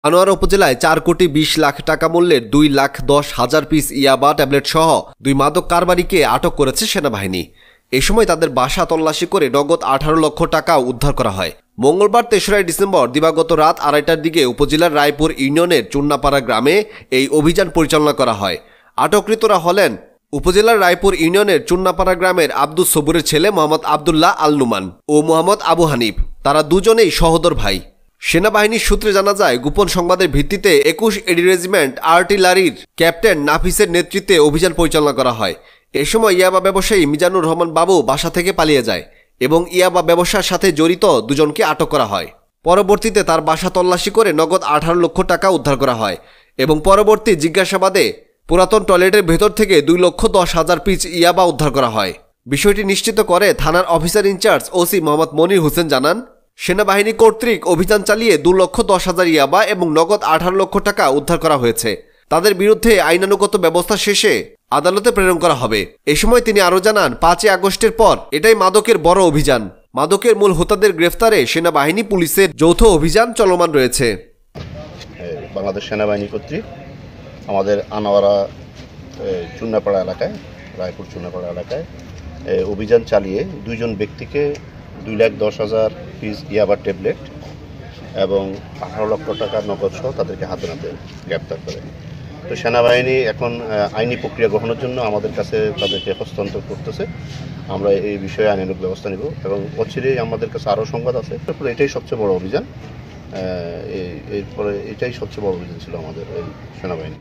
আনোয়ারা উপজেলায় 4,20,00,000 টাকা মূল্যের 2,10,000 পিস ইয়াবা ট্যাবলেট সহ 2 মাদক কারবারিকে আটক করেছে সেনাবাহিনী। এ সময় তাদের বাসা তল্লাশি করে নগদ 18 লক্ষ টাকা উদ্ধার করা হয়। মঙ্গলবার 3রা ডিসেম্বর দিবাগত রাত 2:30টার দিকে উপজেলার রায়পুর ইউনিয়নের চুন্নাপাড়া গ্রামে এই অভিযান পরিচালনা করা হয়। আটককৃতরা হলেন উপজেলার রায়পুর ইউনিয়নের চুন্নাপাড়া গ্রামের আব্দুস সবুরের ছেলে মোহাম্মদ আবদুল্লাহ আল নুমান ও মোহাম্মদ আবু হানিফ। তারা দুজনেই সহোদর ভাই। সেনাবাহিনীর সূত্রে জানা যায়, গোপন সংবাদের ভিত্তিতে 21 এডি রেজিমেন্ট আর্টিলারির ক্যাপ্টেন নাফিসের নেতৃত্বে অভিযান পরিচালনা করা হয়। এ সময় ইয়াবা ব্যবসায়ী মিজানুর রহমান বাবু বাসা থেকে পালিয়ে যায় এবং ইয়াবা ব্যবসার সাথে জড়িত দুজনকে আটক করা হয়। পরবর্তীতে তার বাসা তল্লাশি করে নগদ 18 লক্ষ টাকা উদ্ধার করা হয় এবং পরবর্তী জিজ্ঞাসাবাদে পুরাতন টয়লেটের ভেতর থেকে 2,10,000 পিস ইয়াবা উদ্ধার করা হয়। বিষয়টি নিশ্চিত করে থানার officer in charge OC Mohammad Monir Hossain জানান, সেনাবাহিনী কর্তৃক অভিযান চালিয়ে 2,10,000 ইয়াবা এবং নগদ 18 লক্ষ টাকা উদ্ধার করা হয়েছে। তাদের বিরুদ্ধে আইনানুগত ব্যবস্থা শেষে আদালতে প্রেরণ করা হবে। এ সময় তিনি আরও জানান, 5 আগস্টের পর এটাই মাদকের বড় অভিযান। মাদকের মূল হোতাদের গ্রেফতারে সেনাবাহিনী পুলিশের যৌথ অভিযান চলমান রয়েছে। বাংলাদেশ সেনাবাহিনী কর্তৃক আমাদের আনোয়ারা চুন্নাপাড়া এলাকায়, রায়পুর চুন্নাপাড়া এলাকায় অভিযান চালিয়ে 2 জন ব্যক্তিকে 2,10,000 পিস ইয়াবা ট্যাবলেট এবং 18 লক্ষ টাকা নগদ সহ তাদেরকে হাতে নাতে গ্রেপ্তার করে। তো সেনাবাহিনী এখন আইনি প্রক্রিয়া গ্রহণের জন্য আমাদের কাছে তাদেরকে হস্তান্তর করতেছে। আমরা এই বিষয়ে আইনানুগ ব্যবস্থা নেব এবং অচিরেই আমাদের কাছে আরও সংবাদ আছে। তারপরে এটাই সবচেয়ে বড় অভিযান, এরপরে এটাই সবচেয়ে বড় অভিযান ছিল আমাদের এই সেনাবাহিনী।